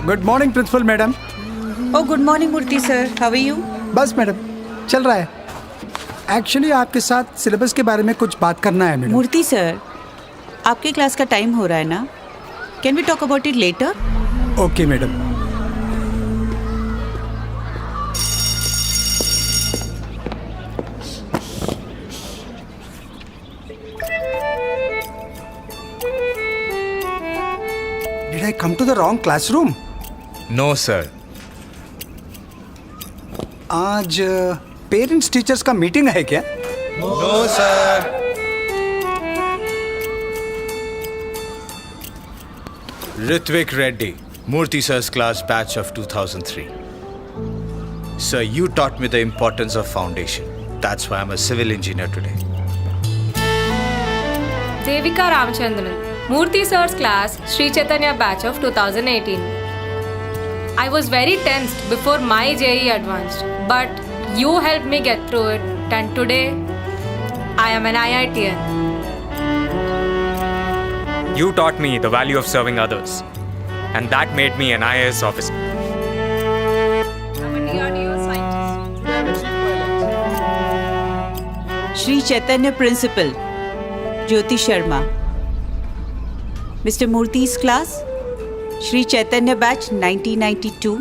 Good morning principal madam. Oh, good morning, Murthy sir. How are you? बस madam चल रहा है। Actually आपके साथ सिलेबस के बारे में कुछ बात करना है मैडम। Murthy sir, आपकी क्लास का टाइम हो रहा है ना? Can we talk about it later? Okay madam. Did I come to the wrong classroom? No, sir. आज पेरेंट्स टीचर्स का मीटिंग है क्या? No, sir. Ritvik Reddy, Murthy sir's class batch of 2003. Sir, you taught me the importance of foundation. That's why I'm a civil engineer today. Devika Ramchandran, Murthy sir's class, Sri Chaitanya batch of 2018. I was very tensed before my JEE advanced, but you helped me get through it, and today I am an IITian. You taught me the value of serving others, and that made me an IAS officer. I'm a DRDO scientist. Shri Chaitanya Principal, Jyoti Sharma. Mr. Murthy's class, Shri Chaitanya batch 1992.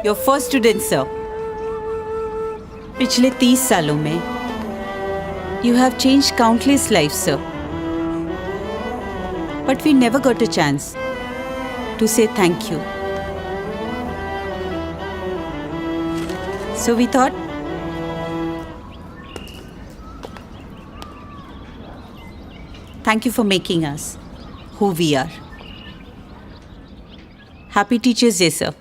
Your first student, sir. पिछले 30 सालों में you have changed countless lives, sir. But we never got a chance to say thank you. So we thought, thank you for making us who we are. Happy Teachers Day, sir.